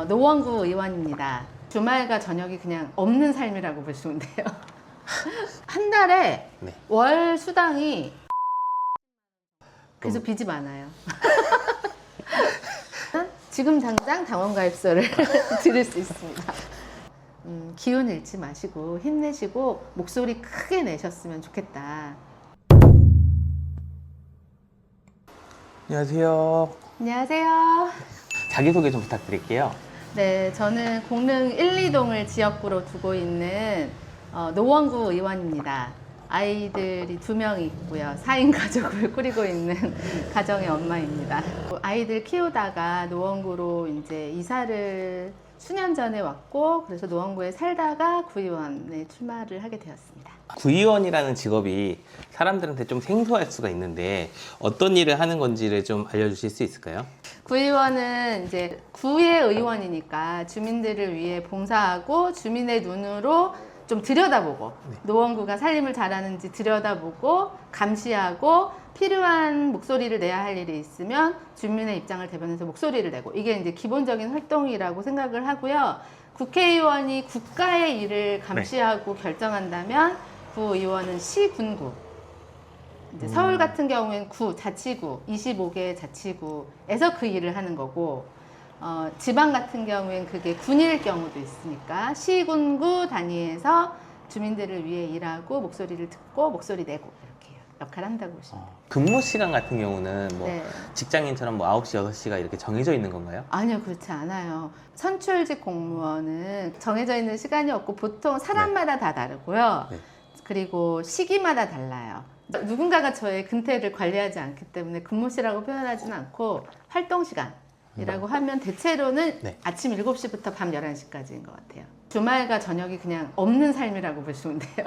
노원구 의원입니다. 주말과 저녁이 그냥 없는 삶이라고 보시면 돼요. 한 달에 네. 월 수당이 그래서 빚이 많아요. 지금 당장 당원가입서를 드릴 수 있습니다. 기운 잃지 마시고 힘내시고 목소리 크게 내셨으면 좋겠다. 안녕하세요. 안녕하세요. 자기소개 좀 부탁드릴게요. 네, 저는 공릉 1, 2동을 지역구로 두고 있는 노원구 의원입니다. 아이들이 2명이 있고요. 4인 가족을 꾸리고 있는 가정의 엄마입니다. 아이들 키우다가 노원구로 이제 이사를 수년 전에 왔고, 그래서 노원구에 살다가 구의원에 출마를 하게 되었습니다. 구의원이라는 직업이 사람들한테 좀 생소할 수가 있는데 어떤 일을 하는 건지를 좀 알려주실 수 있을까요? 구의원은 이제 구의 의원이니까 주민들을 위해 봉사하고 주민의 눈으로 좀 들여다보고 노원구가 살림을 잘하는지 들여다보고 감시하고 필요한 목소리를 내야 할 일이 있으면 주민의 입장을 대변해서 목소리를 내고, 이게 이제 기본적인 활동이라고 생각을 하고요. 국회의원이 국가의 일을 감시하고 결정한다면 구의원은 시군구, 이제 서울 같은 경우에는 구, 자치구, 25개 자치구에서 그 일을 하는 거고, 지방 같은 경우에는 그게 군일 경우도 있으니까 시군구 단위에서 주민들을 위해 일하고 목소리를 듣고 목소리 내고 이렇게 역할을 한다고 보시면 돼요. 근무 시간 같은 경우는 뭐 네. 직장인처럼 뭐 9시, 6시가 이렇게 정해져 있는 건가요? 아니요, 그렇지 않아요. 선출직 공무원은 정해져 있는 시간이 없고 보통 사람마다 다 다르고요. 네. 그리고 시기마다 달라요. 누군가가 저의 근태를 관리하지 않기 때문에 근무시라고 표현하지는 않고 활동시간이라고 하면 대체로는 네. 아침 7시부터 밤 11시까지인 것 같아요. 주말과 저녁이 그냥 없는 삶이라고 보시면 돼요.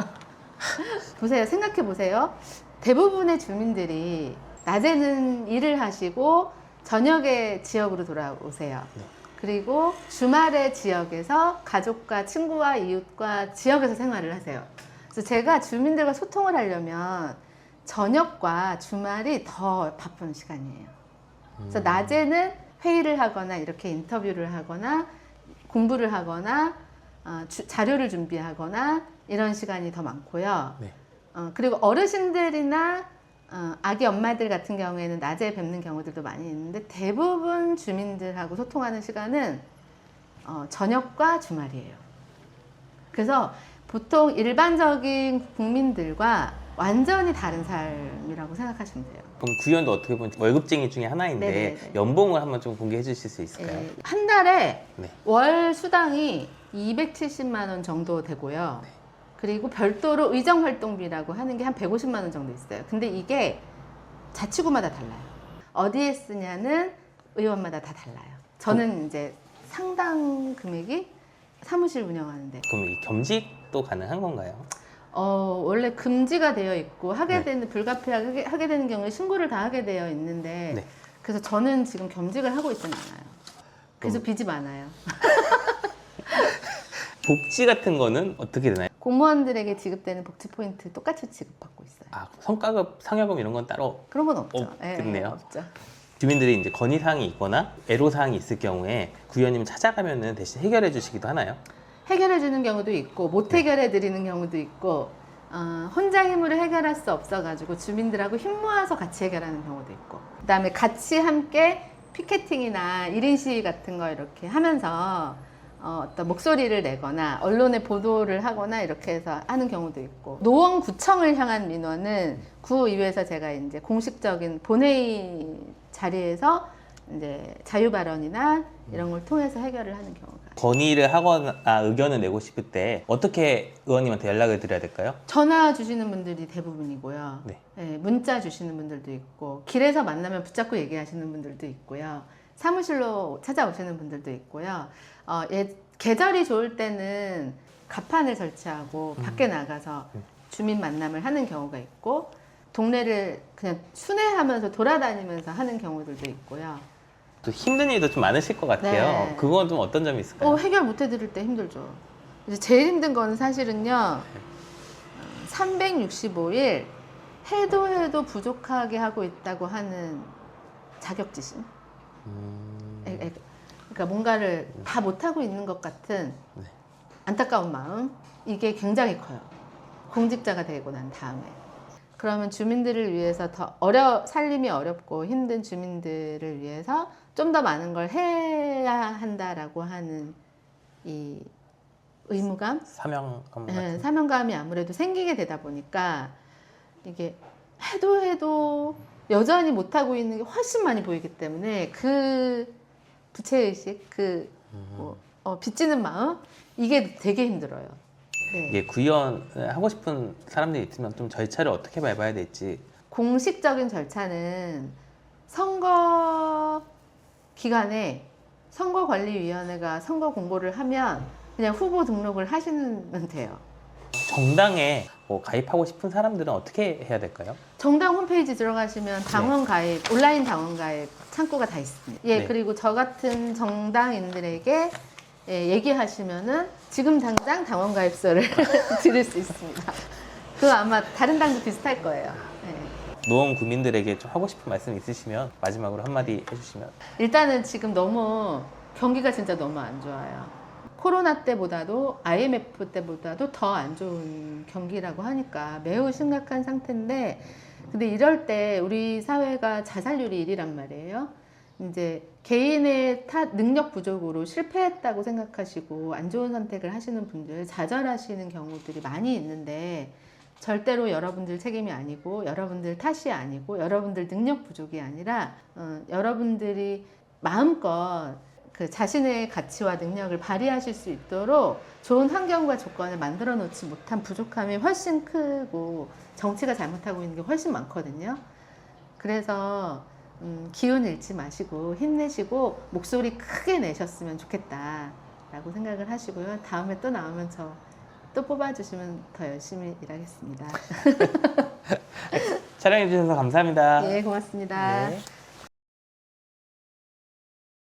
보세요. 생각해 보세요. 대부분의 주민들이 낮에는 일을 하시고 저녁에 지역으로 돌아오세요. 네. 그리고 주말에 지역에서 가족과 친구와 이웃과 지역에서 생활을 하세요. 그래서 제가 주민들과 소통을 하려면 저녁과 주말이 더 바쁜 시간이에요. 그래서 낮에는 회의를 하거나 이렇게 인터뷰를 하거나 공부를 하거나 자료를 준비하거나 이런 시간이 더 많고요. 네. 그리고 어르신들이나 아기 엄마들 같은 경우에는 낮에 뵙는 경우들도 많이 있는데 대부분 주민들하고 소통하는 시간은 저녁과 주말이에요. 그래서 보통 일반적인 국민들과 완전히 다른 삶이라고 생각하시면 돼요. 그럼 구의원도 어떻게 보면 월급쟁이 중에 하나인데 네네네. 연봉을 한번 좀 공개해 주실 수 있을까요? 네, 한 달에 네. 월 수당이 270만 원 정도 되고요. 네. 그리고 별도로 의정활동비라고 하는 게 한 150만 원 정도 있어요. 근데 이게 자치구마다 달라요. 어디에 쓰냐는 의원마다 다 달라요. 저는 이제 상당 금액이 사무실 운영하는데. 그럼 이 겸직도 가능한 건가요? 원래 금지가 되어 있고 하게 네. 되는 불가피하게 되는 경우에 신고를 다 하게 되어 있는데 네. 그래서 저는 지금 겸직을 하고 있지는 않아요. 그래서 빚이 많아요. 복지 같은 거는 어떻게 되나요? 공무원들에게 지급되는 복지 포인트 똑같이 지급받고 있어요. 아, 성과급, 상여금 이런 건 따로 그런 건 없죠. 없겠네요. 없죠. 주민들이 이제 건의사항이 있거나 애로사항이 있을 경우에 구의원님을 찾아가면은 대신 해결해 주시기도 하나요? 해결해 주는 경우도 있고 못 해결해 드리는 경우도 있고 혼자 힘으로 해결할 수 없어가지고 주민들하고 힘 모아서 같이 해결하는 경우도 있고, 그다음에 같이 함께 피켓팅이나 1인 시위 같은 거 이렇게 하면서 어떤 목소리를 내거나 언론에 보도를 하거나 이렇게 해서 하는 경우도 있고, 노원구청을 향한 민원은 구의회에서 제가 이제 공식적인 본회의 자리에서 이제 자유 발언이나 이런 걸 통해서 해결을 하는 경우가. 건의를 하거나 의견을 내고 싶을 때 어떻게 의원님한테 연락을 드려야 될까요? 전화 주시는 분들이 대부분이고요. 네. 네, 문자 주시는 분들도 있고, 길에서 만나면 붙잡고 얘기하시는 분들도 있고요. 사무실로 찾아오시는 분들도 있고요. 계절이 좋을 때는 가판을 설치하고 밖에 나가서 주민 만남을 하는 경우가 있고, 동네를 그냥 순회하면서 돌아다니면서 하는 경우들도 있고요. 또 힘든 일도 좀 많으실 것 같아요. 네. 그건 좀 어떤 점이 있을까요? 해결 못 해드릴 때 힘들죠. 이제 제일 힘든 거는 사실은요, 365일 해도 부족하게 하고 있다고 하는 자격지심. 그러니까 뭔가를 다 못하고 있는 것 같은 네. 안타까운 마음, 이게 굉장히 커요. 공직자가 되고 난 다음에. 그러면 주민들을 위해서 더 살림이 어렵고 힘든 주민들을 위해서 좀 더 많은 걸 해야 한다라고 하는 이 의무감, 사명감 네, 같은. 사명감이 아무래도 생기게 되다 보니까 이게 해도 여전히 못하고 있는 게 훨씬 많이 보이기 때문에 그 부채의식, 빚지는 마음, 이게 되게 힘들어요. 네. 이게 구의원 하고 싶은 사람들이 있으면 좀 절차를 어떻게 밟아야 될지. 공식적인 절차는 선거 기간에 선거관리위원회가 선거 공고를 하면 그냥 후보 등록을 하시면 돼요. 정당에 뭐 가입하고 싶은 사람들은 어떻게 해야 될까요? 정당 홈페이지 들어가시면 당원 가입, 온라인 당원 가입 창구가 다 있습니다. 예, 네. 그리고 저 같은 정당인들에게 얘기하시면은 지금 당장 당원 가입서를 드릴 수 있습니다. 그거 아마 다른 당도 비슷할 거예요. 예. 노원 구민들에게 좀 하고 싶은 말씀 있으시면 마지막으로 한마디 해주시면. 일단은 지금 너무 경기가 진짜 너무 안 좋아요. 코로나 때보다도 IMF 때보다도 더 안 좋은 경기라고 하니까 매우 심각한 상태인데, 근데 이럴 때 우리 사회가 자살률이 1이란 말이에요. 이제 개인의 능력 부족으로 실패했다고 생각하시고 안 좋은 선택을 하시는 분들, 좌절하시는 경우들이 많이 있는데, 절대로 여러분들 책임이 아니고 여러분들 탓이 아니고 여러분들 능력 부족이 아니라 여러분들이 마음껏 그 자신의 가치와 능력을 발휘하실 수 있도록 좋은 환경과 조건을 만들어 놓지 못한 부족함이 훨씬 크고 정치가 잘못하고 있는 게 훨씬 많거든요. 그래서 기운 잃지 마시고 힘내시고 목소리 크게 내셨으면 좋겠다라고 생각을 하시고요. 다음에 또 나오면 저 또 뽑아주시면 더 열심히 일하겠습니다. 촬영해 주셔서 감사합니다. 예, 고맙습니다. 네.